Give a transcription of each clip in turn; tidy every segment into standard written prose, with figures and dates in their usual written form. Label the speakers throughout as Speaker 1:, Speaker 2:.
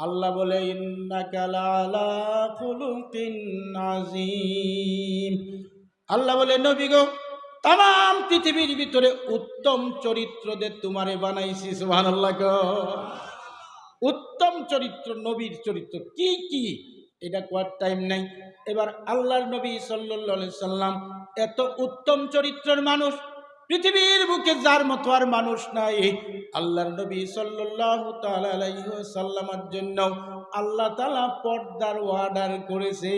Speaker 1: আল্লাহ বলে ইন্নাকা লাআলা খুলুকিন আযীম। আল্লাহ বলে নবী গো, তাম পৃথিবীর ভিতরে উত্তম চরিত্র দিয়ে তোমারে বানাইছি। সুবহানাল্লাহ গো। উত্তম চরিত্র, নবীর চরিত্র কি কি এটা কোয়ার টাইম নাই। এবার আল্লাহর নবী সাল্লাল্লাহু আলাইহি সাল্লাম এত উত্তম চরিত্রের মানুষ, পৃথিবীর বুকে যার মতো আর মানুষ নাই। আল্লাহর নবী সাল্লাল্লাহু তাআলা আলাইহি ওয়াসাল্লামের জন্য আল্লাহ তাআলা পর্দার অর্ডার করেছে।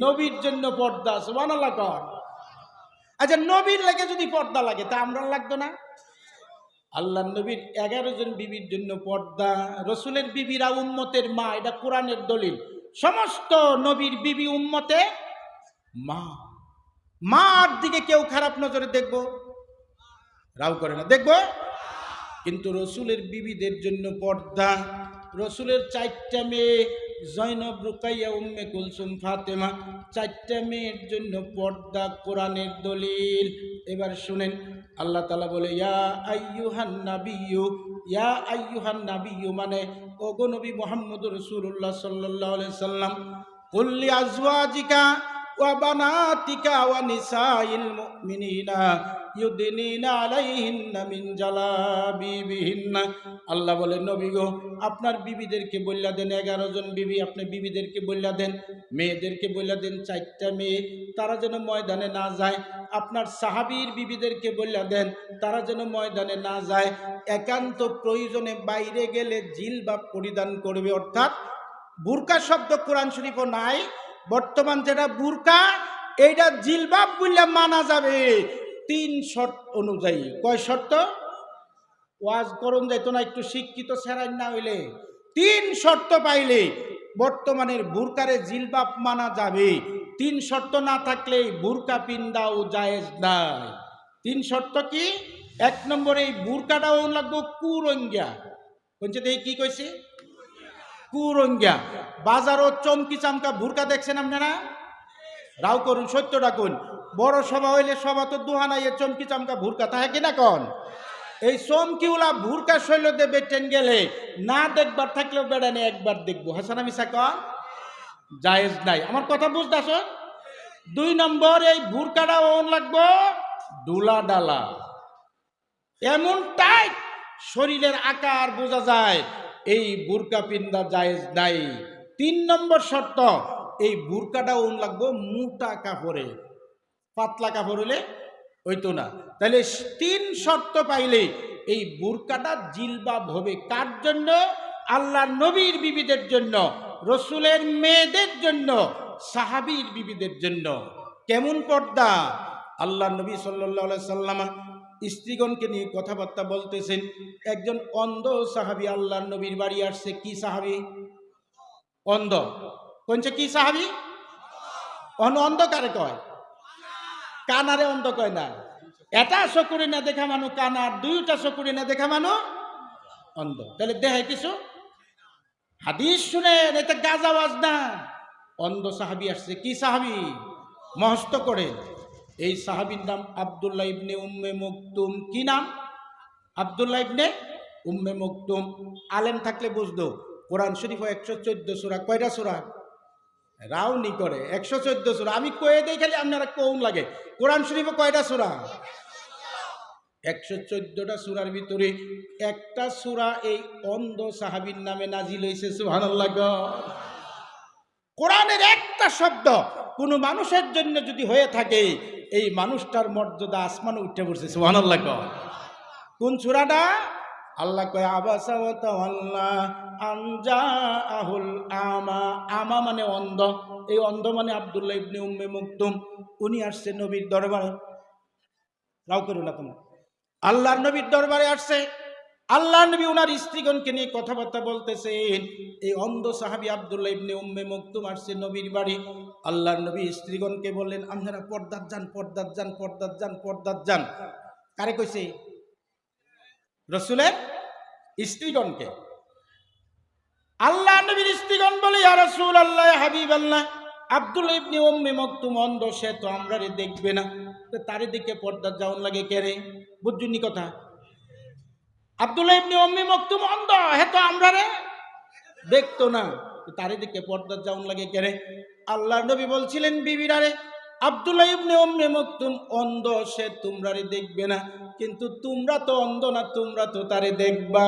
Speaker 1: নবীর জন্য পর্দা। সুবহানাল্লাহ কর। আচ্ছা, নবীর লাগে যদি পর্দা লাগে তা আমরা লাগতো না? আল্লাহ নবীর 11 জন বিবির জন্য পর্দা। রসুলের বিবিরা উম্মতের মা, এটা কোরআনের দলিল। সমস্ত নবীর বিবি উম্মতে মা। মার দিকে কেউ খারাপ নজরে দেখবো? রাও করে না, দেখবো। কিন্তু রসুলের বিবিদের জন্য পর্দা। রসুলের 4টা মেয়ে, জয়নব, রুকাইয়া, উম্মে কুলসুম, ফাতেমা, 4টা মেয়ের জন্য পর্দা, কোরআনের দলিল। এবার শুনেন, আল্লাহ তাআলা বলে ইয়া আইয়ুহান নাবিয়্যু, ইয়া আইয়ুহান নাবিয়্যু মানে ওগো নবী মুহাম্মদুর রাসূলুল্লাহ সাল্লাল্লাহু আলাইহি সাল্লাম, কুল লি আজওয়াজিকা ওয়া বানাতিকা ওয়া নিসাইল মুমিনিনা ইউদিনিনা আলাইহিন্না মিন জালাবিবিহিন্না। আল্লাহ বলে নবী গো, আপনার বিবিদেরকে বইলা দেন, 11 জন বিবি, আপনি বিবিদেরকে বইলা দেন, মেয়েদেরকে বইলা দেন 4টা মেয়ে, তারা যেন ময়দানে না যায়। আপনার সাহাবীর বিবিদেরকে বইলা দেন, তারা যেন ময়দানে না যায়। একান্ত প্রয়োজনে বাইরে গেলে জিলবাব পরিধান করবে। অর্থাৎ বুরকা শব্দ কোরআন শরীফও নাই। বর্তমান যেটা বুরকা, এইটা জিলবাব বললে মানা যাবে 3 শর্ত অনুযায়ী। কয় শর্ত? ওয়াজ করুন যাইতো না, একটু শিক্ষিত সেরাই না হইলে 3 শর্ত পাইলে বর্তমানের বুরকারে জিলবাব মানা যাবে। 3 শর্ত না থাকলে বুরকা পিন্দাও জায়েজ নাই। 3 শর্ত কি? 1 নম্বরে এই বুরকাটাও লাগবো কুরঙ্গিয়া। বলছে দেখি কি কইছে? কুরঙ্গিয়া। বাজারও চমকি চামকা বুরকা দেখছেন আপনারা? রাও করুন, সত্যটা কোন। বড় সভা হইলে সভা তো দুহানাইয়ে চমকি চামকা বুরকা তাহে কিনা কন? এই চমকিওলা বুরকা শৈল দেবে টেন গেলে না দেখবার থাকলেও বেড়ানে একবার দেখবো। হাসান মিছা কন? জায়েজ নাই। আমার কথা বুঝতেছ? 2 নম্বর, এই বুরকাটা ওন লাগবো ডুলা ডালা, এমন টাইট শরীরের আকার বোঝা যায়, এই বুরকা পিন্দা জায়েজ নাই। 3 নম্বর শর্ত, এই বুরকাটা ওন লাগবো মোটা কাপড়ে, পাতলা কাপড় হলে হইতো না। তাহলে 3 শর্ত পাইলে এই বুরকাটা জিলবাব হবে। কার জন্য? আল্লাহর নবীর বিবিদের জন্য, রসুলের মেয়েদের জন্য, সাহাবীর বিবিদের জন্য। কেমন পর্দা? আল্লাহর নবী সাল্লাল্লাহু আলাইহি সাল্লাম স্ত্রীগণকে নিয়ে কথাবার্তা বলতেছেন। একজন অন্ধ সাহাবী আল্লাহর নবীর বাড়ি আসছে। কি সাহাবী? অন্ধ। কোনছে কি সাহাবী? অন্ধ কারে কয়? কানারে অন্ধ কয় না। এটা চকুরে না দেখা মানু কানার, 2টা চকুরে না দেখা মানু অন্ধ। তাহলে দেখায় কিছু? হাদিস শুনেন, এটা গাজাওয়াজ না। অন্ধ সাহাবী আসছে। কি সাহাবী? মহস্ত করে। এই সাহাবীর নাম আব্দুল্লাহ ইবনে উম্মে মকতুম। কি নাম? আব্দুল্লাহ ইবনে উম্মে মকতুম। আলেম থাকলে বুঝতো, কোরআন শরীফ 114 সূরা। কয়টা সূরা? রাউনি করে 114 সূরা। আমি কয়ে দেই খালি আপনারা কোন লাগে। কোরআন শরীফে কয়টা সূরা? 114টা সূরার ভিতরে একটা সূরা এই অন্ধ সাহাবীর নামে নাজিল হয়েছে। সুবহানাল্লাহ। কোরআনের একটা শব্দ কোন মানুষের জন্য যদি হয়ে থাকে, এই মানুষটার মর্যাদা আসমানে উঠে পড়ছে। সুবহানাল্লাহ। কোন সূরাটা? আল্লাহ কয় আবাসা ওয়া তাওয়াল্লা আন জাআহুল আমা। আমা মানে অন্ধ। এই অন্ধ মানে আব্দুল্লাহ ইবনে উম্মে মকতুম। উনি আসছে নবীর দরবারে। রাও করো না তোমরা। আল্লাহর নবীর দরবারে আসছে। আল্লাহ নবী ওনার স্ত্রীগণকে নিয়ে কথাবার্তা বলতেছেন। এই অন্ধ সাহাবী আব্দুল্লাহ ইবনে উম্মে মকতুম আসছে নবীর বাড়ি। আল্লাহর নবী স্ত্রীগণকে বললেন, আপনারা পর্দাত যান, পর্দাত যান, পর্দাত যান, পর্দাত যান। কারে কইছে? রসুলের স্ত্রীগণকে। আল্লাহ নবীর স্ত্রীগণ বলে ইয়া রাসূলুল্লাহ, ইয়া হাবিবাল্লাহ, আব্দুল্লাহ ইবনে উম্মে মকতুম অন্ধ, সে তো আমরারে দেখবে না, তো তারে দিকে পর্দা যাওন লাগে কেরে? বুঝুনি কথা? আব্দুল্লাহ ইবনে উম্মে মকতুম অন্ধ, হে তো আমরারে দেখতো না, তারে দিকে পর্দা যাওন লাগে কেন? আল্লাহ নবী বলছিলেন বিবিরারে, আব্দুল্লাহ ইবনে উম্মে মাকতুম অন্ধ, সে তোমরারে দেখবে না, কিন্তু তোমরা তো অন্ধ না, তোমরা তো তারে দেখবা।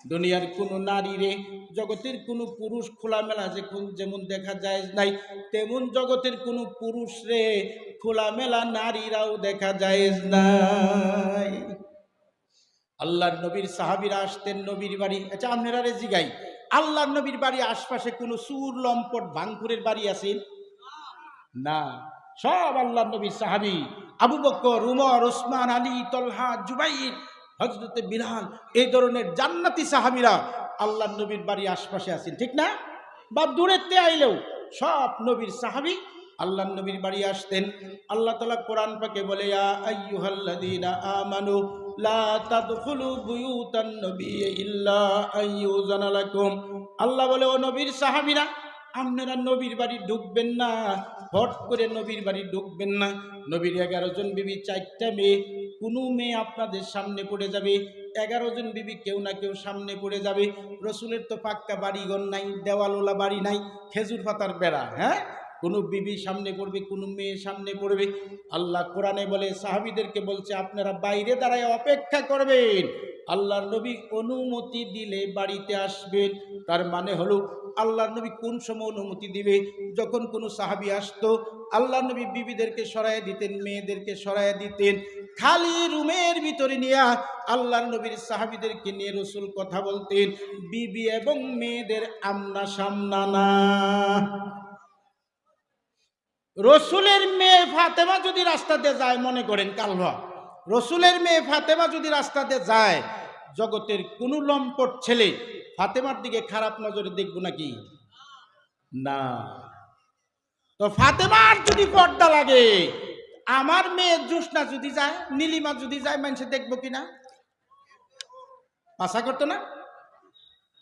Speaker 1: দুনিয়ার কোনো নারীরে, জগতের কোনো পুরুষ খোলামেলা যেমন দেখা যায় নাই, তেমন জগতের কোনো পুরুষ রে খোলামেলা নারীরাও দেখা যায় নাই। আল্লাহর নবীর সাহাবীরা আসতেন নবীর বাড়ি। আচ্ছা আপনারা রে জিগাই, আল্লাহর নবীর বাড়ি আশপাশে কোনো সুর লম্পট ভাঙপুরের বাড়ি আছে না? সব আল্লাহর নবীর সাহাবী, আবু বকর, উমর, ওসমান, আলী, তলহা, জুবাইর, হযরতে বিলাল, এই ধরনের জান্নাতি সাহাবীরা আল্লাহর নবীর বাড়ি আশপাশে আছেন, ঠিক না? বা দূরেতে আইলেও সব নবীর সাহাবী আল্লাহর নবীর বাড়ি আসতেন। আল্লাহ তাআলা কোরআন পাকে বলে, ইয়া আইয়ুহাল্লাযীনা আমানু লা তাদখুলু বুয়ুতান নবী ইল্লা আইয়ুযানা লাকুম। আল্লাহ বলে, ও নবীর সাহাবীরা, আপনারা নবীর বাড়ি ঢুকবেন না, হট করে নবীর বাড়ি ঢুকবেন না। নবীর 11 জন বিবি, 4টা মেয়ে, কোনো মেয়ে আপনাদের সামনে পড়ে যাবে, 11 জন বিবি কেউ না কেউ সামনে পড়ে যাবে। রসুলের তো পাক্কা বাড়িঘর নাই, দেওয়ালওয়ালা বাড়ি নাই, খেজুর পাতার বেড়া, হ্যাঁ? কোনো বিবি সামনে পড়বে, কোনো মেয়ে সামনে পড়বে। আল্লাহ কোরআনে বলে, সাহাবীদেরকে বলছে, আপনারা বাইরে দাঁড়ায় অপেক্ষা করবেন, আল্লাহর নবী অনুমতি দিলে বাড়িতে আসবেন। তার মানে হলো আল্লাহর নবী কোন সময় অনুমতি দিবে? যখন কোনো সাহাবী আসতো, আল্লাহর নবী বিবিদেরকে সরায় দিতেন, মেয়েদেরকে সরায় দিতেন। খালি রুমের ভিতরে নিয়ে আল্লাহর নবীর সাহাবীদেরকে নিয়ে রসুল কথা বলতেন, বিবি এবং মেয়েদের আমনা সামনা না। রসুলের মেয়ে ফাতেমা যদি রাস্তাতে যায়, মনে করেন কালভা, রসুলের মেয়ে ফাতেমা যদি রাস্তাতে যায়, জগতের কোন লম্পট ছেলে ফাতেমার দিকে খারাপ নজরে দেখব নাকি? না। তো ফাতেমার যদি পর্দা লাগে, আমার মেয়ে জোসনা যদি যায়, নীলিমা যদি যায়, মানুষে দেখবো কিনা? আশা করতো না?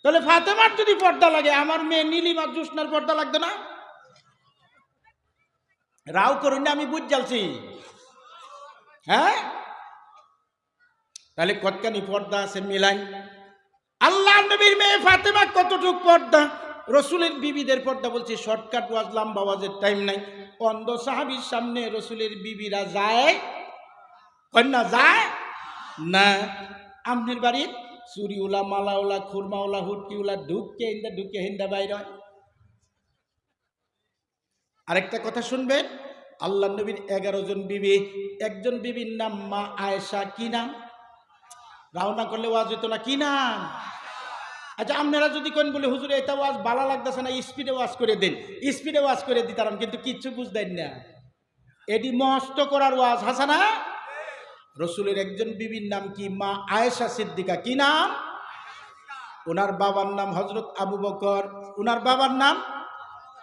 Speaker 1: তাহলে ফাতেমার যদি পর্দা লাগে, আমার মেয়ে নীলিমা জোসনার পর্দা লাগতো না? রাও করুন না, আমি বুঝ জ্বালছি, হ্যাঁ? তাহলে কতখানি পর্দা আছে মিলান। আল্লাহ নবীর মেয়ে ফাতেমা কতটুক পর্দা, রসুলের বিবিদের পর্দা বলছি। শর্টকাট ওয়াজ, লম্বা ওয়াজের টাইম নাই। অন্ধ সাহাবীর সামনে রসুলের বিবিরা যায়, কন্যা যায় না। আমনের বাড়ির চুরিওলা, মালাওলা, খুরমাওলা, হুটকিওলা ঢুকে হিন্দা বাইর হয়। আরেকটা কথা শুনবেন, আল্লাহ নবীর 11 জন বিবি, একজন বিবির নাম মা আয়েশা। কি নাম? রাওনা করলে ওয়াজ হইতো না, কি নাম? আচ্ছা আপনারা যদি কোন বলে, হুজুর এটা ওয়াজ ভালো লাগতেছে না, স্পিডে ওয়াজ করে দেন, স্পিডে ওয়াজ করে দিতাম, কিন্তু কিচ্ছু বুঝতেন না। এটি মস্ত করার ওয়াজ, হাসানা। রসুলের একজন বিবির নাম কি? মা আয়েশা সিদ্দিকা। কি নাম? ওনার বাবার নাম হযরত আবু বকর। ওনার বাবার নাম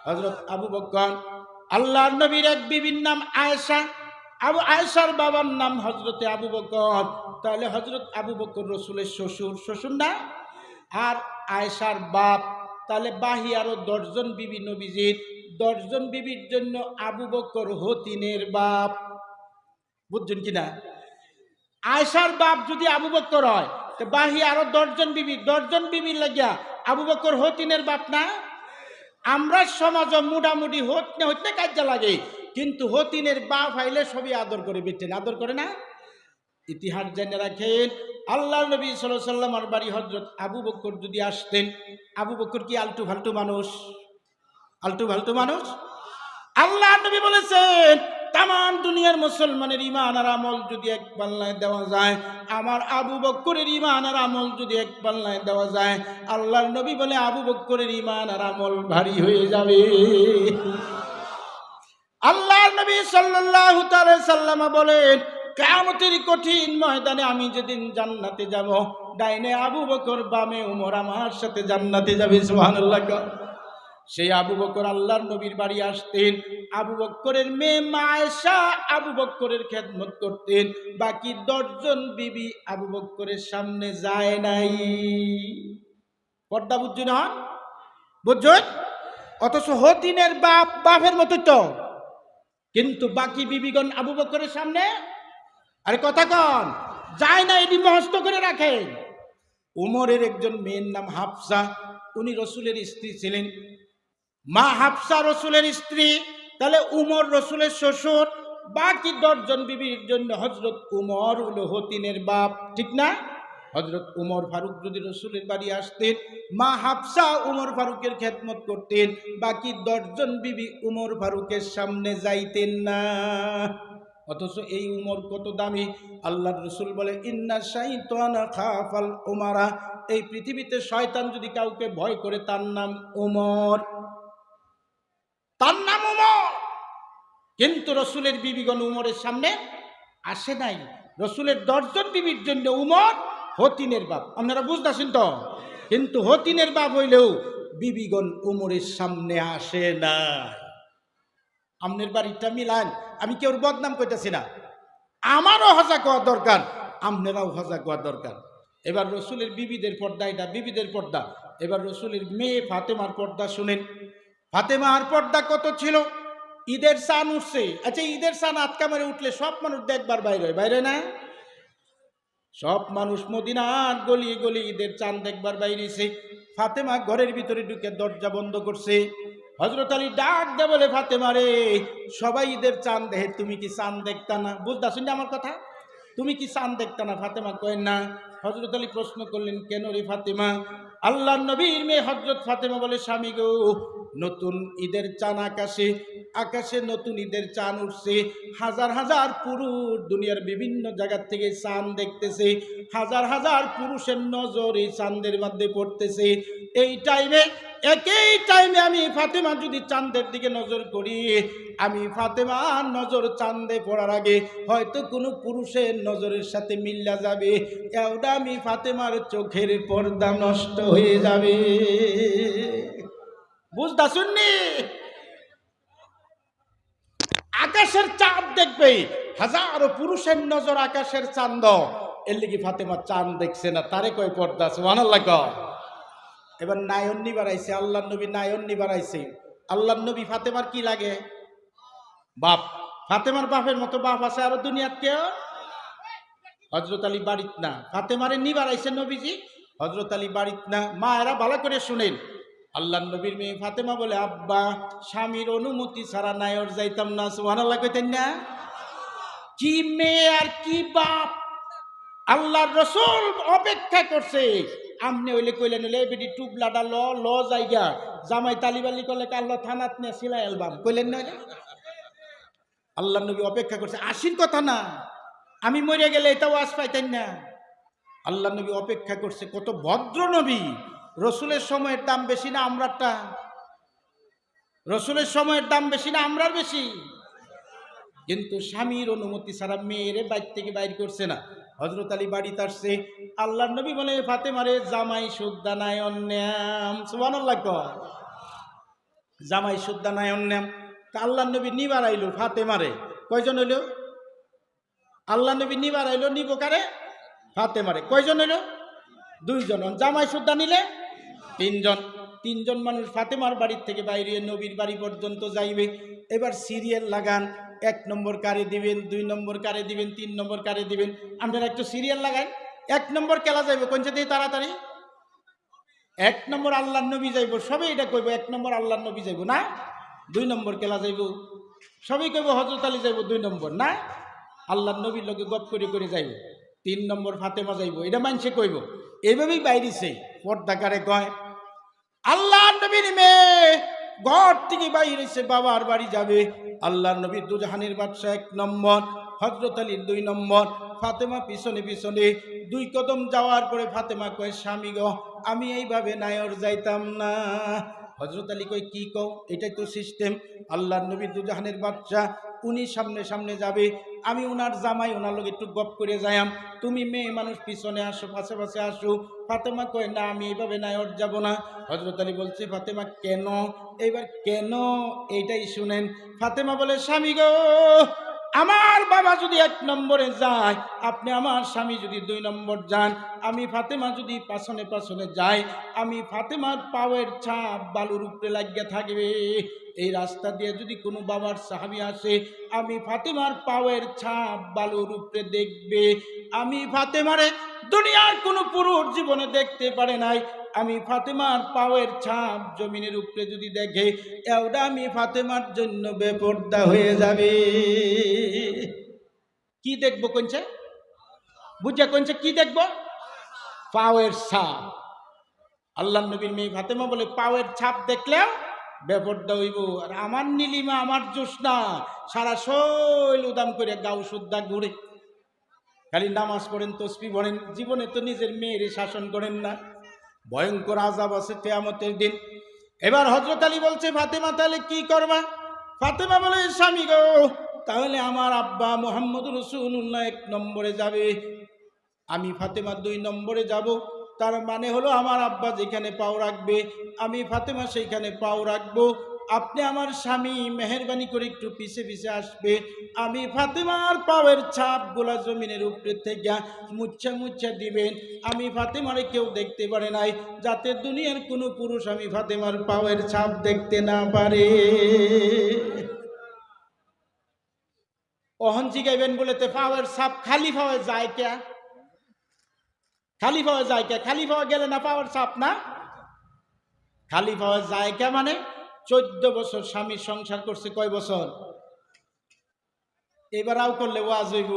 Speaker 1: হযরত আবু বকর। আল্লাহর নবীর এক বিবির নাম আয়েশা, আয়েশার বাবার নাম হযরতে আবু বকর। তাহলে হযরত আবু বকর রসুলের শ্বশুর, শ্বশুর না? আর আয়েশার বাপ, তাহলে বাহি আরো 10 জন বিবি নবীজির। 10 জন বিবির জন্য আবু বকর হতিনের বাপ। বুঝছেন কিনা? আয়েশার বাপ যদি আবু বকর হয়, তো বাহি আরো 10 জন বিবি, 10 জন বিবির লাগিয়া আবু বকর হতিনের বাপ না? আমরা সমাজ মোটামুটি হতে কাজে লাগে, কিন্তু হতিনের বাপ হাইলে সবই আদর করে, বেটেন আদর করে না। ইতিহাস জেনে রাখেন, আল্লাহ নবী সাল্লাল্লাহু আলাইহি ওয়াসাল্লামের বাড়ি হযরত আবু বকর যদি আসতেন, আবু বকর কি আলটু ফালটু মানুষ? আলটু ফালটু মানুষ? আল্লাহ নবী বলেছেন, তাম দুনিয়ার মুসলমানের ঈমান আর আমল যদি এক পাল্লায় দেওয়া যায়, আমার আবু বকরের ঈমান আর আমল যদি এক পাল্লায় দেওয়া যায়, আল্লাহর নবী বলে আবু বকরের ঈমান আর আমল ভারী হয়ে যাবে। আল্লাহর নবী সাল্লাল্লাহু তাআলা সাল্লাম বলেন, কিয়ামতের কঠিন ময়দানে আমি যেদিন জান্নাতে যাব, ডাইনে আবু বকর, বামে ওমর আমার সাথে জান্নাতে যাবে। সুবহানাল্লাহ। সেই আবু বকর আল্লাহর নবীর বাড়ি আসতেন। আবু বকরের মেয়ে মা আয়েশা আবু বকরের খেদমত করতেন। বাকি 10 জন বিবি আবু বকরের সামনে যায় নাই। পর্দা বুঝছেন? হন বুঝছেন? অথচ হতিনের বাপ বাপের মতো তো, কিন্তু বাকি বিবিগণ আবু বকরের সামনে, আরে কথা কন, যায় না। এটি মহস্ত করে রাখেন। উমরের একজন মেয়ের নাম হাফসা। উনি রসুলের স্ত্রী ছিলেন। মা হাফসা রসুলের স্ত্রী, তাহলে উমর রসুলের শ্বশুর। বাকি 10 জন বিবির জন্য হজরত উমর হলো হতিনের বাপ, ঠিক না? হজরত উমর ফারুক যদি রসুলের বাড়ি আসতেন, মা হাফসা উমর ফারুকের খেদমত করতেন, বাকি 10 জন বিবি উমর ফারুকের সামনে যাইতেন না। অথচ এই উমর কত দামি। আল্লাহর রসুল বলে, ইন্না শাইতানা খাফাল উমারা, এই পৃথিবীতে শয়তান যদি কাউকে ভয় করে তার নাম উমর, তার নাম উমর। কিন্তু রসুলের বিবিগণ উমরের সামনে আসে নাই। রসুলের 10 জন বিবির জন্য উমর হতিনের বাপ। আপনারা বুঝতেছেন তো? কিন্তু হতিনের বাপ হইলেও বিবিগণ উমরের সামনে আসে না। আমনের বাড়িটা মিলান, আমি কেউর বদনাম করতেছি না, আমারও হজা কোয়া দরকার, আমনেরাও হজা কোয়া দরকার। এবার রসুলের বিবিদের পর্দা, এটা বিবিদের পর্দা। এবার রসুলের মেয়ে ফাতেমার পর্দা শুনেন। ফাতেমার পর্দা কত ছিল? ঈদের চান উঠছে, আচ্ছা ঈদের চান আটকা মেরে উঠলে সব মানুষ দেখবার বাইরে, বাইরে না? সব মানুষ মদিনার গলি গলি ঈদের চান দেখবার বাইরেছে। ফাতেমা ঘরের ভিতরে ঢুকে দরজা বন্ধ করছে। হযরত আলী ডাক দে বলে, ফাতেমা রে, সবাই ঈদের চান দেখে, তুমি কি চান দেখতা না? বুঝতেছেন না আমার কথা? তুমি কি চান দেখতা না? ফাতেমা কয় না। হযরত আলী প্রশ্ন করলেন, কেন রে ফাতেমা? আল্লাহর নবীর মেয়ে হযরত ফাতেমা বলে, স্বামী গো, নতুন ঈদের চান আকাশে, আকাশে নতুন ঈদের চান উঠছে। হাজার হাজার পুরুষ দুনিয়ার বিভিন্ন জায়গা থেকে চাঁদ দেখতেছে। হাজার হাজার পুরুষের নজর এই চাঁদের মধ্যে পড়তেছে। এই টাইমে, একই টাইমে আমি ফাতেমা যদি চাঁদের দিকে নজর করি, আমি ফাতেমার নজর চাঁদে পড়ার আগে হয়তো কোনো পুরুষের নজরের সাথে মিল্লা যাবে। এওটা আমি ফাতেমার চোখের পর্দা নষ্ট হয়ে যাবে। বুঝতা শুননি? আকাশের চাঁদ দেখবে, হাজারো পুরুষের নজর আকাশের চাঁদ। এর লিগে ফাতেমা চাঁদ দেখছে না, তারে কয় পর্দা। সুবহানাল্লাহ। এবার নায়ন নিবার আইছে, আল্লাহর নবী নায়ন নিবার আইছে। আল্লাহর নবী ফাতেমার কি লাগে? বাপ। ফাতেমার বাপের মতো বাপ আছে আরো দুনিয়াত কেউ? হযরত আলী বাড়িত না, ফাতেমারে নিবার আইছে নবীজি। হযরত আলী বাড়িত না। মা এরা ভালো করে শুনেন, আল্লাহর নবীর মেয়ে ফাতেমা বলে, আব্বা, স্বামীর অনুমতি ছাড়া নায়র যাইতাম না। সুবহানাল্লাহ কইতেন না? কি মেয়ে আর কি বাপ! আল্লাহর রাসূল অপেক্ষা করছে। আমনে হইলে কইলেন, হইলে বেটি টুবলাডা ল জায়গা, জামাই তালিবালি করলে আল্লাহ থানাত নিয়ে সিলাই অ্যালবাম কইলেন না? আল্লাহর নবী অপেক্ষা করছে, আসির কথা না, আমি মরে গেলে এটাও আশ পাইতেন না। আল্লাহর নবী অপেক্ষা করছে। কত ভদ্র নবী! রসুলের সময়ের দাম বেশি না আমরারটা? রসুলের সময়ের দাম বেশি না আমরার বেশি? কিন্তু স্বামীর অনুমতি ছাড়া মেয়েরে বাইর থেকে বাইর করছে না। হযরত আলী বাড়িতে আসছে। আল্লাহর নবী বলে, ফাতেমারে জামাই সুদ্দা নায়ন নাম। সুবহানাল্লাহ। জামাই সুদ্দা নায়ন নাম। আল্লাহর নবী নিবার আইলো ফাতেমারে। কয়জন হইল? আল্লাহ নবী নিবার আইলো, নিব কারে? ফাতেমারে। কয়জন হইল? 2 জন। জামাই সুদ্দা নিলে 3 জন। 3 জন মানুষ ফাতেমার বাড়ির থেকে বাইরে নবীর বাড়ি পর্যন্ত যাইবে। এবার সিরিয়াল লাগান, 1 নম্বর কারে দিবেন, 2 নম্বর কারে দিবেন, 3 নম্বর কারে দিবেন। আপনারা একটু সিরিয়াল লাগান। 1 নম্বর কেলা যাইব কোনটা দিয়ে তাড়াতাড়ি? 1 নম্বর আল্লাহর নবী যাইব, সবাই এটা কইব 1 নম্বর আল্লাহর নবী যাইব না? 2 নম্বর কেলা যাইব, সবাই কইব হযরত আলী যাইব 2 নম্বর না? আল্লাহর নবীর লোকে গপ করে করে যাইব। 3 নম্বর ফাতেমা যাইব, এটা মানুষে কইব। এইভাবেই বাইরেছে। পর্দাকারে কয়, আল্লাহর নবীর মেয়ে ঘর থেকে বাইরেছে, বাবার বাড়ি যাবে। আল্লাহর নবী দুজাহানের বাদশা 1 নম্বর, হযরত আলী 2 নম্বর, ফাতেমা পিছনে পিছনে। 2 কদম যাওয়ার পরে ফাতেমা কয়, স্বামী গো, আমি এইভাবে নায়র যাইতাম না। হযরত আলী কয়, কি কও? এটাই তো সিস্টেম। আল্লাহর নবী দুজাহানের বাদশা, উনি সামনে সামনে যাবে, আমি ওনার জামাই, ওনার লোক একটু গপ করে যাইম, তুমি মেয়ে মানুষ পিছনে আসো, পাশে পাশে আসো। ফাতেমা কয়, না, আমি এইভাবে নায়র যাব না। হযরত আলী বলছে, ফাতেমা কেন? এইবার কেন এইটাই শুনেন। ফাতেমা বলে, স্বামী গো, আমার বাবা যদি 1 নম্বরে যায়, আপনি আমার স্বামী যদি 2 নম্বর যান, আমি ফাতেমা যদি পাছনে পাছনে যাই, আমি ফাতেমার পাওয়ের ছাপ বালুর উপরে লাগিয়া থাকবে। এই রাস্তা দিয়ে যদি কোনো বাবার সাহাবী আসে, আমি ফাতেমার পাওয়ের ছাপ বালুর উপরে দেখবে। আমি ফাতেমারে দুনিয়ার কোনো পুরুষ জীবনে দেখতে পারে নাই। আমি ফাতেমার পায়ের ছাপ জমিনের উপরে যদি দেখে এওটা আমি ফাতেমার জন্য বেপরদা হয়ে যাবে। কি দেখবো কোনছে বুঝা কোনছে কি দেখবো? পায়ের ছাপ। আল্লাহ নবীর মেয়ে ফাতেমা বলে পায়ের ছাপ দেখলেও বেপরদা হইব। আর আমার নীলিমা আমার জোসনা সারা শৈল উদাম করে গাও সুদ্ধা ঘুরে, খালি নামাজ পড়েন তসবি পড়েন, জীবনে তো নিজের মেয়ের শাসন করেন না। ভয়ঙ্কর আযাব আছে কিয়ামতের দিন। এবার হযরত আলী বলছে ফাতেমা তাহলে কি করবা? ফাতেমা বলে স্বামী গো, তাহলে আমার আব্বা মুহাম্মদ রাসূলুল্লাহ 1 নম্বরে যাবে, আমি ফাতেমা 2 নম্বরে যাব। তার মানে হলো আমার আব্বা যেখানে পাও রাখবে আমি ফাতেমা সেইখানে পাও রাখবো। আপনি আমার স্বামী মেহেরবানি করে একটু পিছে পিছে আসবে, আমি ফাতেমার পায়ের ছাপগুলা জমিনের উপরে থেকে মুচ্ছা মুচ্ছা দিবেন। আমি ফাতেমারে কেউ দেখতে পারে নাই, যাতে দুনিয়ার কোনো পুরুষ আমি ফাতেমার পায়ের ছাপ দেখতে না পারে। অহন জিগাইবেন বলেতে পায়ের ছাপ খালি পাওয়া যায় কে? খালি পাওয়া যায় কে? খালি পাওয়া গেলে না পাওয়ার ছাপ না? খালি পাওয়া যায় কে মানে 14 বছর স্বামীর সংসার করছে। কয় বছর? এবার আও করলে ওয়াজ হইব।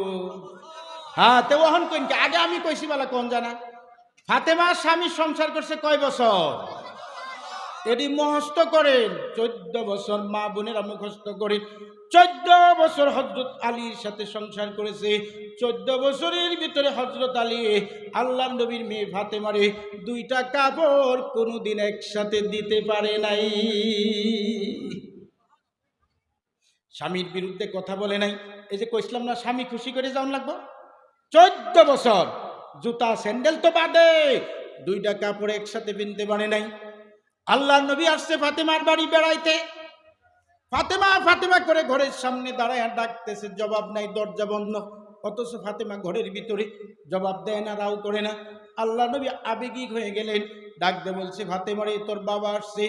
Speaker 1: হ্যাঁ তো ওহন কইনকে আগে আমি কইছি বলা কোন জানা? ফাতেমা স্বামীর সংসার করছে কয় বছর? এটি মুখস্থ করেন। 14 বছর মা বোনেরা মুখস্থ করেন। 14 বছর হযরত আলীর সাথে সংসার করেছে। 14 বছরের ভিতরে হযরত আলী আল্লাহর নবীর মেয়ে ফাতেমারে 2টা কাপড় কোনোদিন একসাথে দিতে পারে নাই। স্বামীর বিরুদ্ধে কথা বলে নাই। এই যে কইছিলাম না স্বামী খুশি করে যাওয়ান লাগবো। 14 বছর জুতা স্যান্ডেল তো বাদে 2টা কাপড় একসাথে কিনতে পারে নাই। আল্লাহর নবী আসছে ফাতেমার বাড়ি বেড়াইতে। ফাতেমা ফাতেমা করে ঘরের সামনে দাঁড়ায় ডাকতেছে, জবাব নাই, দরজা বন্ধ। অথচ ফাতেমা ঘরের ভিতরে জবাব দেয় না, রাও করে না। আল্লাহ নবী আবেগিক হয়ে গেলেন, ডাক দে বলছে ফাতেমারে তোর বাবা আসছে,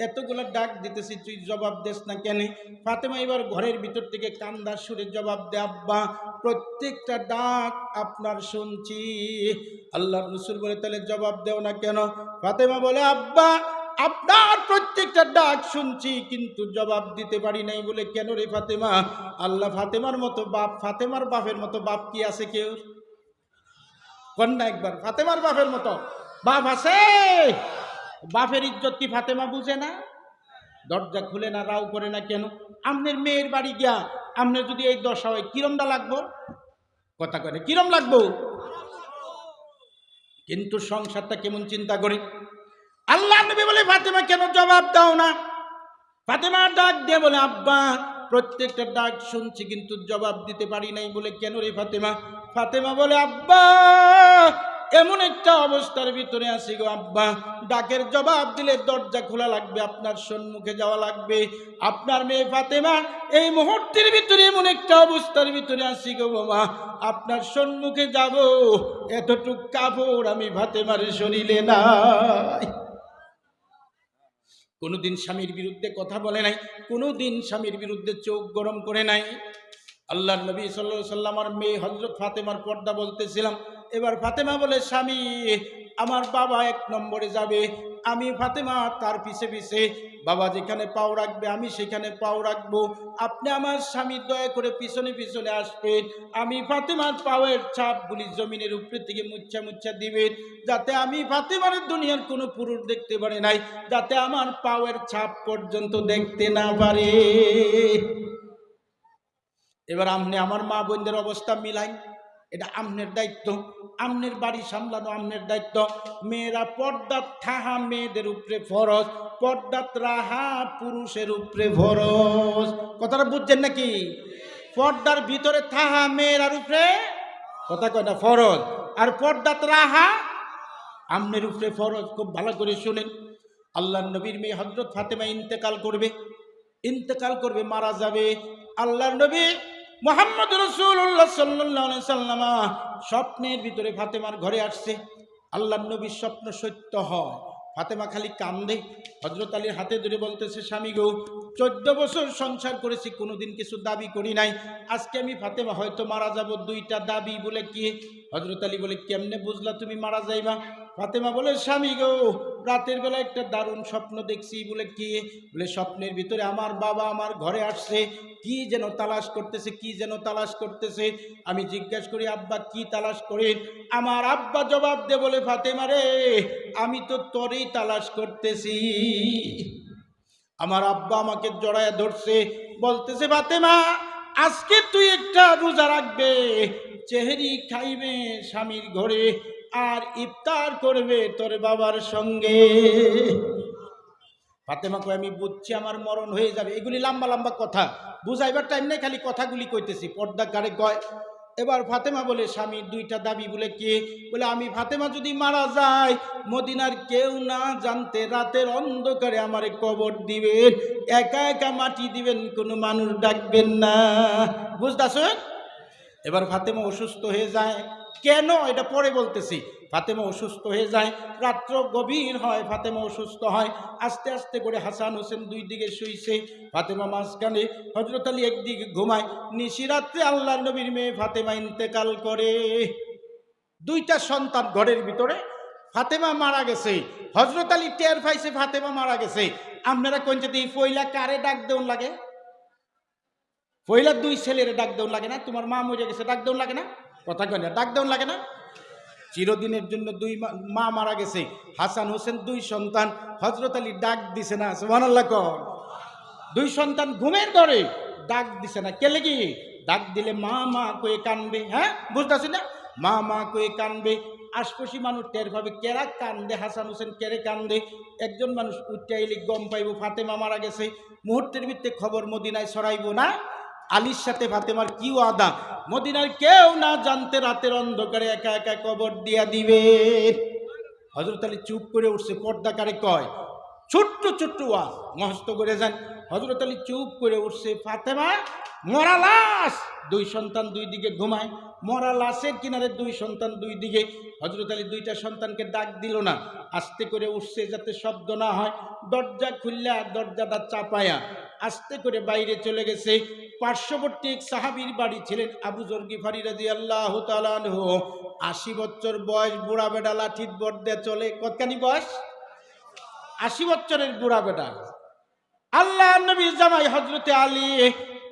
Speaker 1: এতগুলো ডাক দিতেছি তুই জবাব দেস না কেন? ফাতেমা এবার ঘরের ভিতর থেকে কান্দার সুরে জবাব দে, আব্বা প্রত্যেকটা ডাক আপনার শুনছি। আল্লাহর রাসূল বলে তাহলে জবাব দেও না কেন? ফাতেমা বলে আব্বা আপনার প্রত্যেকটা ডাক শুনছি কিন্তু জবাব দিতে পারি নাই। বলে কেন রে ফাতেমা? আল্লাহ ফাতেমার মতো বাপ, ফাতেমার বাপের মতো বাপ কি আছে কেউ? কন্যা একবার ফাতেমার বাপের মতো বাপ আছে? বাপের ইজ্জত কি ফাতেমা বুঝে না? দরজা খুলে না, রাও করে না কেন? আমনের মেয়ের বাড়ি গিয়া আমনের যদি এই দশা হয় কিরমটা লাগবো? কথা করে কিরম লাগবো? কিন্তু সংসারটা কেমন চিন্তা করি। আল্লাহ নবী বলে ফাতেমা কেন জবাব দাও না? ফাতেমা ডাক দিয়ে বলে আব্বা প্রত্যেকটা ডাক শুনছি কিন্তু জবাব দিতে পারি নাই। বলে কেন রে ফাতেমা? ফাতেমা বলে আব্বা এমন একটা অবস্থার ভিতরে আছি গো আব্বা, ডাকের জবাব দিলে দরজা খোলা লাগবে, আপনার সম্মুখে যাওয়া লাগবে। আপনার মেয়ে ফাতেমা এই মুহূর্তের ভিতরে এমন একটা অবস্থার ভিতরে আছি গো বাবা, আপনার সম্মুখে যাব, এতটুক কাপড় আমি ফাতেমার শরীরে নাই। কোনোদিন স্বামীর বিরুদ্ধে কথা বলে নাই, কোনোদিন স্বামীর বিরুদ্ধে চোখ গরম করে নাই। আল্লাহর নবী সাল্লাল্লাহু আলাইহি ওয়াসাল্লাম আর মেয়ে হযরত ফাতেমার পর্দা বলতেছিলাম। এবার ফাতেমা বলে স্বামী আমার বাবা 1 নম্বরে যাবে, আমি ফাতেমা তার পিছে পিছে, বাবা যেখানে পাও রাখবে আমি সেখানে পাও রাখবো। আপনি আমার স্বামী দয়া করে পিছনে পিছনে আসবেন, আমি ফাতেমার পায়ের ছাপগুলি জমিনের উপরে থেকে মুচ্ছা মুচ্ছা দিবেন, যাতে আমি ফাতেমার দুনিয়ার কোনো পুরুষ দেখতে পারে নাই, যাতে আমার পায়ের ছাপ পর্যন্ত দেখতে না পারে। এবার আমনে আমার মা বোনদের অবস্থা মিলাই, এটা আমনের দায়িত্ব, আমনের বাড়ি সামলানো আমনের দায়িত্ব। মেয়েরা পর্দাত থাহা মেয়েদের উপরে ফরজ, পর্দাত রাহা পুরুষের উপরে ফরজ। কথাটা বুঝছেন নাকি? পর্দার ভিতরে থাহা মেয়েরার উপরে কথা কয় না ফরজ, আর পর্দাত রাহা আমনের উপরে ফরজ। খুব ভালো করে শুনেন, আল্লাহর নবীর মেয়ে হযরত ফাতেমা ইন্তেকাল করবে, মারা যাবে। আল্লাহর নবী মুহাম্মদ রাসূলুল্লাহ সাল্লাল্লাহু আলাইহি ওয়াসাল্লাম স্বপ্নের ভিতরে ফাতেমার ঘরে আসছে। আল্লাহর নবীর স্বপ্ন সত্য হয়। ফাতেমা খালি কান্দে, হযরত আলীর হাতে ধরে বলতেছে স্বামী গো 14 বছর সংসার করেছি, কোনোদিন কিছু দাবি করি নাই, আজকে আমি ফাতেমা হয়তো মারা যাব, 2টা দাবি। বলে কি? হযরত আলী বলে, কেমনে বুঝলা তুমি মারা যাইবা? ফাতেমা বলে, স্বামী গো, রাতের বেলা একটা দারুণ স্বপ্ন দেখছি। বলে কি? বলে স্বপ্নের ভিতরে আমার বাবা আমার ঘরে আসছে, কি যেন তালাশ করতেছে, কি যেন তালাশ করতেছে। আমি জিজ্ঞাসা করি, আব্বা কি তালাশ করেন? আমার আব্বা জবাব দে বলে, ফাতেমা রে, আমি তো তোরই তালাশ করতেছি। আমার আব্বা আমাকে জড়ায় ধরছে, বলতেছে, ফাতেমা আজকে তুই একটা রোজা রাখবে, চেহারি খাইবে স্বামীর ঘরে, আর ইফতার করবে তোর বাবার সঙ্গে। ফাতেমা কয়, আমি বুঝছি আমার মরণ হয়ে যাবে। এগুলি লম্বা লম্বা কথা, বুঝাইবার টাইম নেই, খালি কথাগুলি কইতেছি, পর্দা কারে কয়। এবার ফাতেমা বলে, স্বামীর দুইটা দাবি। বলে কি? বলে আমি ফাতেমা যদি মারা যায়, মদিনার কেউ না জানতে রাতের অন্ধকারে আমারে কবর দিবেন, একা একা মাটি দিবেন, কোনো মানুষ ডাকবেন না। বুঝতেছেন? এবার ফাতেমা অসুস্থ হয়ে যায়। কেন এটা পরে বলতেছি। ফাতেমা অসুস্থ হয়ে যায়, রাত্র গভীর হয়, ফাতেমা অসুস্থ হয়। আস্তে আস্তে করে হাসান হোসেন দুই দিকে শুইছে, ফাতেমা মাঝখানে, হযরত আলী একদিকে ঘুমায়। নিশিরাত্রে আল্লাহর নবীর মেয়ে ফাতেমা ইন্তেকাল করে। দুইটা সন্তান ঘরের ভিতরে, ফাতেমা মারা গেছে। হযরত আলী টের পাইছে ফাতেমা মারা গেছে। আপনারা কোন যদি পয়লা কারে ডাক দেউন লাগে? পয়লা দুই ছেলেরে ডাক দেউন লাগে না? তোমার মা মরে গেছে, ডাক দেউন লাগে না? কথা কয় না, ডাক দেউন লাগে না? চিরদিনের জন্য দুই মা মারা গেছে, হাসান হোসেন দুই সন্তান, হযরত আলী ডাক দিছে না? সুবহানাল্লাহ কর। দুই সন্তান ঘুমের ঘরে ডাক দিছে না, কেলে কি? ডাক দিলে মা মা কয়ে কানবে। হ্যাঁ, বুঝতেছি না? মা মা কয়ে কানবে। আশপাশি মানুষ টের পাবে কেরা কান্দে, হাসান হোসেন কেড়ে কান্দে। একজন মানুষ উঠতে আইলে গম পাইব ফাতেমা মারা গেছে, মুহূর্তের ভিত্তে খবর মদিনায় ছড়াইব না? আলীর সাথে ফাতেমার কি ওয়াদা? মদিনার কেউ না জানতে রাতের অন্ধকারে একা একা কবর দিয়া দিবে। হযরত আলী চুপ করে উঠছে, পর্দা কারে কয়? ছোট্ট ছোট্ট ওয়াজ মহস্ত করে যান। হযরত আলী চুপ করে উঠছে, ফাতেমা মরা লাশ, দুই সন্তান দুই দিকে ঘুমায়, মরা লাশের কিনারে দুই সন্তান দুই দিকে। হযরত আলী দুইটা সন্তানকে ডাক দিল না, আস্তে করে উঠছে যাতে শব্দ না হয়। দরজা খুললা দরজাটা চাপায়া আস্তে করে বাইরে চলে গেছে। পার্শ্ববর্তী এক সাহাবীর বাড়ি ছিলেন আবু যর গিফারী রাদিয়াল্লাহু তাআলা আনহু। ৮০ বছর বয়স, বুড়া বেটা, লাঠির বর দিয়ে চলে। কতখানি বয়স? ৮০ বছরের বুড়া বেটা। আল্লাহ নবীর জামাই হযরতে আলী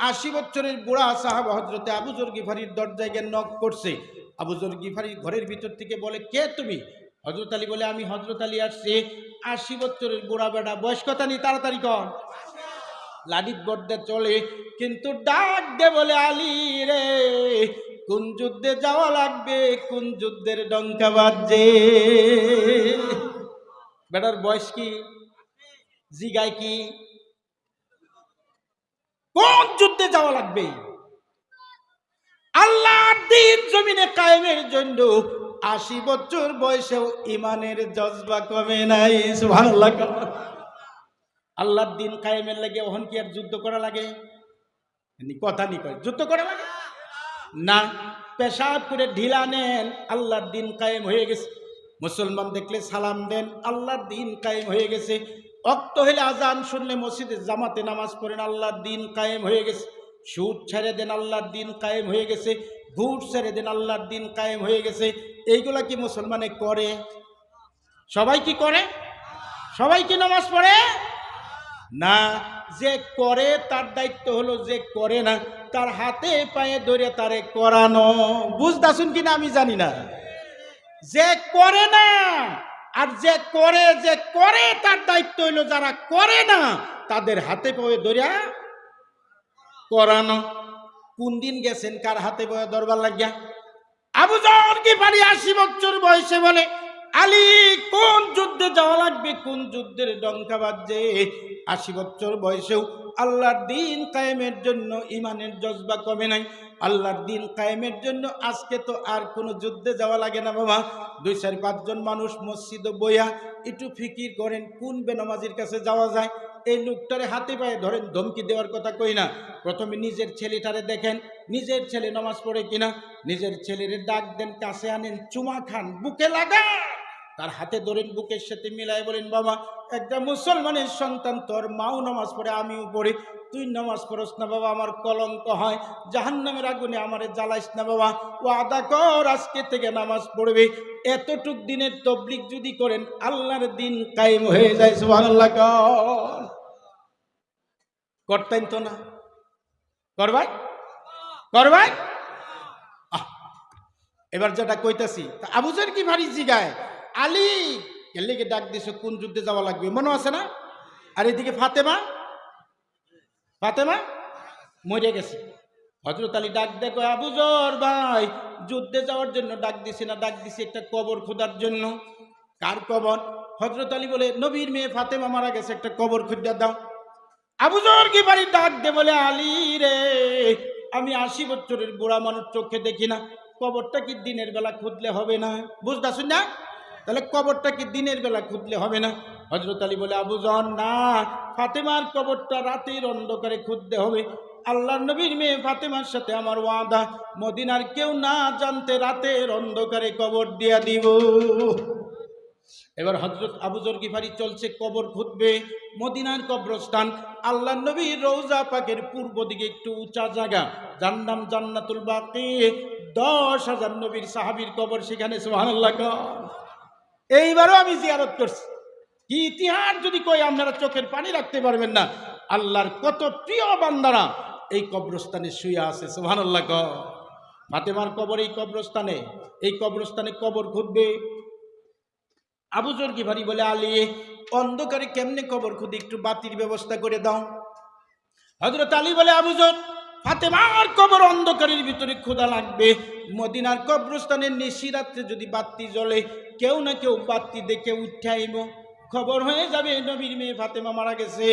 Speaker 1: ৮০ বছরের বুড়া সাহাবা হযরতে আবু যর গিফারীর দরজায় গিয়ে নক করছে। আবু যর গিফারী ঘরের ভিতর থেকে বলে, কে তুমি? হযরত আলী বলে, আমি হযরত আলী আসছি। ৮০ বছরের বুড়া বেটা, বয়স কথা নেই, তাড়াতাড়ি কর। লাঠির বর দিয়ে চলে, কিন্তু ডাক দে বলে, আলী রে, কোন যুদ্ধে যাওয়া লাগবে, কোন যুদ্ধের ডঙ্কা বাজছে? বেটার বয়স কি? জিগায় কি? কোন যুদ্ধে যাওয়া লাগবে? আল্লাহর দ্বীন জমিনে কায়েমের জন্য ৮০ বছর বয়সেও ইমানের জজবা কমে নাই। সুবহানাল্লাহ। আল্লাহর দ্বীন কায়েমের লাগে ওহন কি আর যুদ্ধ করা লাগে? কথা নি কয় যুদ্ধ করা লাগে না। পেশাব করে ঢিলা নেন, আল্লাহর দ্বীন কায়েম হয়ে গেছে। মুসলমান দেখলে সালাম দেন, আল্লাহর দ্বীন কায়েম হয়ে গেছে। ওয়াক্ত হলে আজান শুনলে মসজিদে জামাতে নামাজ পড়েন, আল্লাহর দ্বীন কায়েম হয়ে গেছে। সুদ ছেড়ে দেন, আল্লাহর দ্বীন কায়েম হয়ে গেছে। ঘুষ ছেড়ে দেন, আল্লাহর দ্বীন কায়েম হয়ে গেছে। এইগুলা কি মুসলমানে করে? সবাই কি করে? সবাই কি নামাজ পড়ে? না। যে করে তার দায়িত্ব হলো, যে করে না তার হাতে পায়ে ধরে তারে করানো। বুঝতেছেন কিনা আমি জানি না। যে করে না আর যে করে তার দায়িত্ব হইল যারা করে না তাদের হাতে পায়ে ধরে করানো। কোন দিন গেছেন কার হাতে পায়ে ধরবার লাগিয়া? আবু যর গিফারী ৮০ বছর বয়সে বলে, আলী কোন যুদ্ধে যাওয়া লাগবে, কোন যুদ্ধের ডঙ্কা বাজছে? ৮০ বছর বয়সেও আল্লাহর দ্বীন কায়েমের জন্য ইমানের জজবা কমে নাই। আল্লাহর দ্বীন কায়েমের জন্য আজকে তো আর কোনো যুদ্ধে যাওয়া লাগে না বাবা। ২-৪-৫ জন মানুষ মসজিদে বইয়া একটু ফিকির করেন কোন বেনামাজির কাছে যাওয়া যায়। এই লোকটারে হাতে পায়ে ধরেন, ধমকি দেওয়ার কথা কই না। প্রথমে নিজের ছেলেটারে দেখেন, নিজের ছেলে নামাজ পড়ে কিনা। নিজের ছেলের ডাক দেন, কাছে আনেন, চুমা খান, বুকে লাগান, তার হাতে ধরেন, বুকের সাথে মিলাই বলেন, বাবা একটা মুসলমানের সন্তান, তোর মাও নামাজ পড়ে, আমিও পড়ি, তুই নামাজ পড়স না বাবা, আমার কলঙ্ক হয়, জাহান্নামের আগুনে আমারে জ্বালাইস না বাবা, ওয়াদা কর আজকে থেকে নামাজ পড়বে। এতটুক দিনের তবলিগ যদি করেন, আল্লাহর দিন কায়েম হয়ে যায়। সুবহানাল্লাহ। করতেন তো না? করবাই করবাই। এবার যেটা কইতাছি, আবু জাহল কি ভারী জিগায়, আলী এলিকে ডাক দিছো, কোন যুদ্ধে যাওয়া লাগবে মনে আছে না? আর এদিকে ফাতেমা মরে গেছে। হযরত আলী ডাক দেখো, আবু জাহল ভাই, যুদ্ধে যাওয়ার জন্য ডাক দিছি না, ডাক দিছি একটা কবর খোঁজার জন্য। কার কবর? হযরত আলী বলে, নবীর মেয়ে ফাতেমা মারা গেছে, একটা কবর খুঁজে দাও। আবু জাহল কি ভারী ডাক দে বলে, আলী রে, আমি 80 বছরের বুড়া মানুষ, চোখে দেখি না, কবরটা কি দিনের বেলা খুঁজলে হবে না? বুঝতেছেন না? তাহলে কবরটা কি দিনের বেলা খুঁজলে হবে না? হযরত আলী বলে, আবু জাহল না, ফাতেমার কবরটা রাতের অন্ধকারে খুঁজতে হবে। আল্লাহর নবীর মেয়ে ফাতেমার সাথে আমার ওয়াদা, মদিনার কেউ না জানতে রাতের অন্ধকারে কবর দিয়া দিব। এবার হযরত আবু যর গিফারি চলছে, কবর খুঁজবে। মদিনার কবরস্থান, আল্লাহর নবীর রওজা পাকের পূর্ব দিকে একটু উঁচা জায়গা, যার নাম জান্নাতুল বাকি। 10,000 নবীর সাহাবীর কবর সেখানে। সুবহানাল্লাহ। এইবারও আমি জিয়ারত করছি। কি ইতিহাস যদি কই, আপনারা চোখের পানি রাখতে পারবেন না। আল্লাহর কত প্রিয় বান্দারা এই কবরস্থানে শুয়ে আছে। সুবহানাল্লাহ। ফাতেমার কবর এই কবরস্থানে, এই কবরস্থানে কবর খুঁজবে। আবু যর গিফারি বলে, আলী অন্ধকারে কেমনে কবর খুঁজে, একটু বাতির ব্যবস্থা করে দাও। হযরত আলী বলে, আবু যর, ফাতেমার কবর অন্ধকারের ভিতরে খোদা লাগবে। মদিনার কবরস্থানের নিশিরাত্রে যদি বাতি জ্বলে, কেউ না কেউ বাতি দেখে উঠাইব, খবর হয়ে যাবে নবীর মেয়ে ফাতেমা মারা গেছে।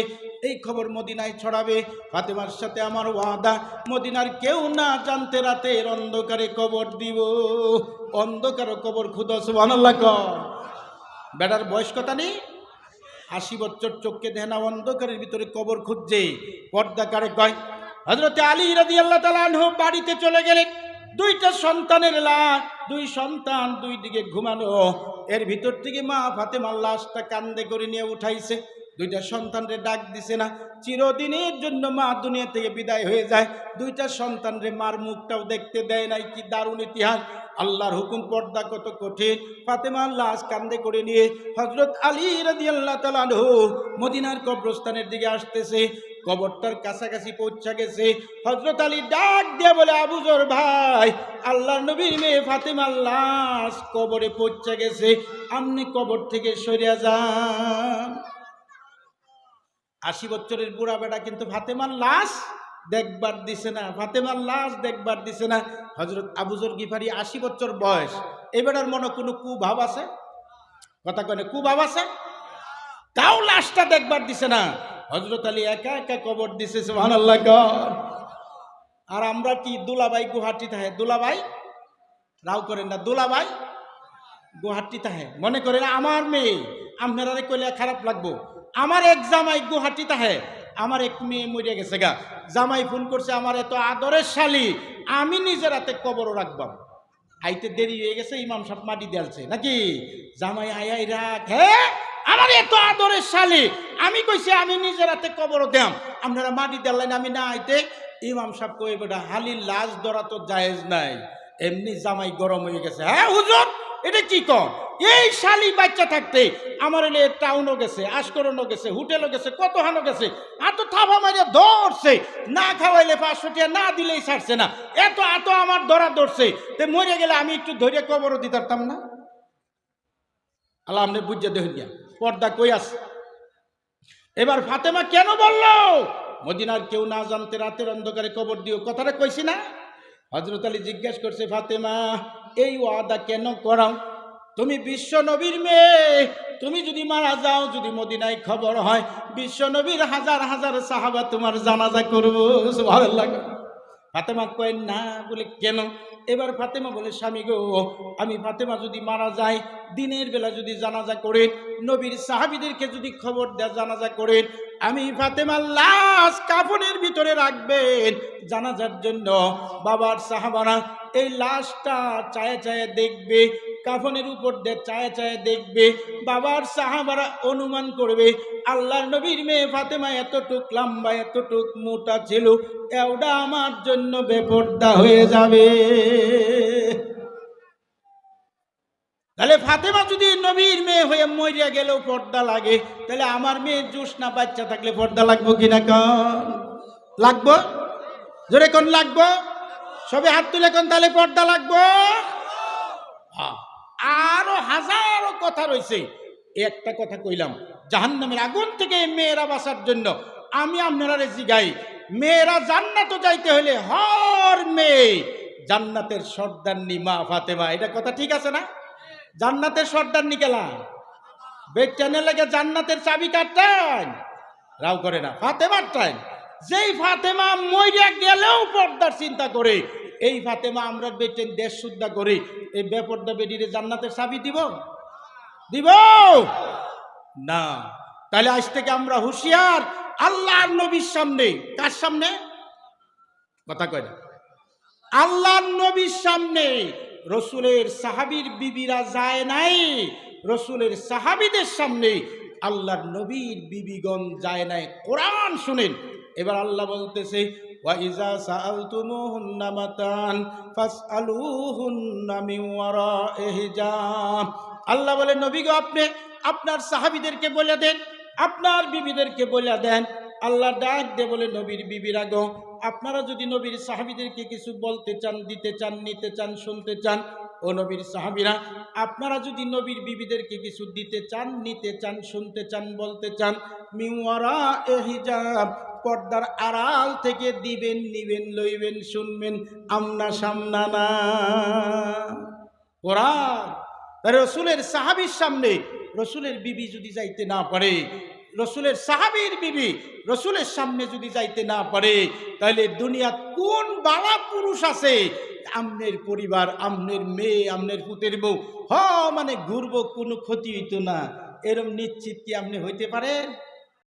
Speaker 1: এই খবর মদিনায় ছড়াবে। ফাতেমার সাথে আমার ওয়াদা, মদিনার কেউ না জানতে রাতের অন্ধকারে কবর দিব। অন্ধকার কবর খুদা। সুবহানাল্লাহ। বেটার বয়স কথা নেই, 80 বছর, চোখকে দেনা, অন্ধকারের ভিতরে কবর খুঁজছে। পর্দা কারে কয়? হযরত আলী রাদিয়াল্লাহু তাআলা আনহু বাড়িতে চলে গেলেন। 2টা সন্তানের লাশ, 2 সন্তান 2 দিকে ঘুমানো। এর ভিতর থেকে মা ফাতেমার লাশটা কান্দে করে নিয়ে উঠাইছে। 2টা সন্তানরে ডাক দিছে না। চিরদিনের জন্য মা দুনিয়া থেকে বিদায় হয়ে যায়। 2টা সন্তানরে মার মুখটাও দেখতে দেয় নাই। কি দারুণ ইতিহাস! আল্লাহর হুকুম, পর্দা কত কঠিন। ফাতেমার লাশ কান্দে করে নিয়ে হযরত আলী রাদিয়াল্লাহু তাআলা আনহু মদিনার কবরস্থানের দিকে আসতেছে। কবরটার কাছাকাছি পৌঁছে গেছে। হযরত আলী ডাক দিয়ে বলে, আবু যর ভাই, আল্লাহর নবীর মেয়ে ফাতেমার লাশ কবরে পৌঁছে গেছে, আপনি কবর থেকে সরিয়া যান। 80 বছরের বুড়া বেটা কিন্তু ফাতেমার লাশ দেখবার দিছে না, ফাতেমার লাশ দেখবার দিছে না। হযরত আবু যর গিফারি 80 বছর বয়স, এই বেটার মনে কোনো কুভাব আছে? কথা কয়, কুভাব আছে? তাও লাশটা দেখবার দিছে না। হযরত আলী একা একা কবর দিছে। সুবহানাল্লাহ। আর আমরা কি, দুলাভাই গুয়াহাটি থাকে, দুলাভাই রাও করেন না, দুলাভাই গুয়াহাটি থাকে, মনে করেন আমার মেয়ে, আপনারা কইলে খারাপ লাগবো। আমার এক জামাই গুয়াহাটি থাকে, আমার এক মেয়ে মরে গেছে গা, জামাই ফোন করছে, আমার এত আদরের শালি, আমি নিজের হাতে কবরও রাখবাম। আইতে দেরি হয়ে গেছে, ইমাম সাহেব মাটি দেয়ালছে নাকি, জামাই আয়াই রাখ, হ্যাঁ আমার এত আদরের শালি, আমি কইছি আমি নিজের হাতে কবরও দেম, আপনারা মাটি দেয়ালেন, আমি না আইতে। ইমাম সাহেব কই, বেটা হালির লাশ ধরা তো জায়েজ নাই, এমনি জামাই গরম হয়ে গেছে। হ্যাঁ হুজুর, এটা কি কর, এই শালি বাচ্চা থাকতে আমার এলে টাউনও গেছে, আশকরণও গেছে, হোটেলও গেছে, কত হানো গেছে, এত থাবা মারিয়া ধরছে, না খাওয়াইলে 500 টাকা না দিলেই ছাড়ছে না, এত এত আমার ধরা ধরছে, তে মরে গেলে আমি একটু ধরে কবরও দিতে পারতাম না। আল্লাহ আপনি বুঝে দেখুন, পর্দা কই আছে। এবার ফাতেমা কেন বলল মদিনার কেউ না জানতে রাতের অন্ধকারে কবর দিও, কথাটা কইছি না? হযরত আলী জিজ্ঞাসা করছে, ফাতেমা এই ওয়াদা কেন করাও? তুমি বিশ্ব নবীর মেয়ে, তুমি যদি মারা যাও, যদি মদিনায় খবর হয়, বিশ্ব নবীর হাজার হাজার সাহাবা তোমার জানাজা করবো। সুবহানাল্লাহ। ফাতেমা কয় না, বলে কেন? এবার ফাতেমা বলে, স্বামী গো, আমি ফাতেমা যদি মারা যায়, দিনের বেলা যদি জানাজা করে, নবীর সাহাবীদেরকে যদি খবর দেয়া জানাজা করে, আমি ফাতেমার লাশ কাফনের ভিতরে রাখবেন জানাজার জন্য। বাবার সাহাবারা এই লাশটা চায়ে চায়ে দেখবে, কাফনের উপর দিয়ে চায় চায় দেখবে। বাবার সাহাবারা অনুমান করবে আল্লাহর নবীর মেয়ে ফাতেমা এতটুক লম্বা এতটুক মোটা ছিল, ওটা আমার জন্য বেপরদা হয়ে যাবে। তাহলে ফাতেমা যদি নবীর মেয়ে হয়ে মরিয়া গেলেও পর্দা লাগে, তাহলে আমার মেয়ে জোসনা বাচ্চা থাকলে পর্দা লাগবো কিনা কন? লাগবো? জোরে কোন লাগবো? সবে হাত তুলে কোন তাহলে পর্দা লাগবো। আরো হাজারো কথা রয়েছে, একটা কথা কইলাম, জাহান্নামের আগুন থেকে মেয়েরা বাঁচার জন্য আমি আপনারা জিগাই, মেয়েরা জান্নাত যাইতে হলে হর মেয়ে জান্নাতের সর্দারনি মা ফাতেমা, এটা কথা ঠিক আছে না? জান্নাতের সর্দারনি কেলা বেচানে লাগে জান্নাতের চাবি কাটতেন রাও করে না ফাতেমার টাইম। যেই ফাতেমা মইরা গেলেও পর্দার চিন্তা করে, এই ফাতেমা আমরা বেটেন দেশ শুদ্ধা করি, এই বেপর্দা বেডিরে জান্নাতের চাবি দিব? দিব না। তাহলে আজ থেকে আমরা হুঁশিয়ার, আল্লাহর নবীর সামনে, কার সামনে কথা কয় না, আল্লাহর নবীর সামনে রসুলের সাহাবীর বিবিরা যায় নাই, রসুলের সাহাবীদের সামনে আল্লাহর নবীর বিবিগণ যায় নাই। কোরআন শুনেন, এবার আল্লাহ বলতেছে ওয়াইজা সাআলতুমুহুন্না মাতান ফাসআলুহুন্না মিন ওয়ারা'i হিজাব। আল্লাহ বলে নবী গো, আপনি আপনার সাহাবীদেরকে বলে দেন, আপনার বিবিদেরকে বলে দেন। আল্লাহ ডাক দে বলে নবীর বিবিরা গো, আপনারা যদি নবীর সাহাবীদেরকে কিছু বলতে চান, দিতে চান, নিতে চান, শুনতে চান, ও নবীর সাহাবীরা আপনারা যদি নবীর বিবিদেরকে কিছু দিতে চান, নিতে চান, শুনতে চান, বলতে চান, মিন ওয়ারা'i হিজাব, পর্দার আড়াল থেকে দিবেন, নিবেন, লইবেন, শুনবেন, আমনা সামনা না। কোরআন রসুলের সাহাবীর সামনে রসুলের বিবি যদি যাইতে না পারে, রসুলের সাহাবীর বিবি রসুলের সামনে যদি যাইতে না পারে, তাহলে দুনিয়া কোন বালা পুরুষ আছে আমনের পরিবার, আমনের মেয়ে, আমনের পুতের বউ মানে ঘুরবো, কোনো ক্ষতি হইতো না, এরম নিশ্চিত কি আপনি হইতে পারেন?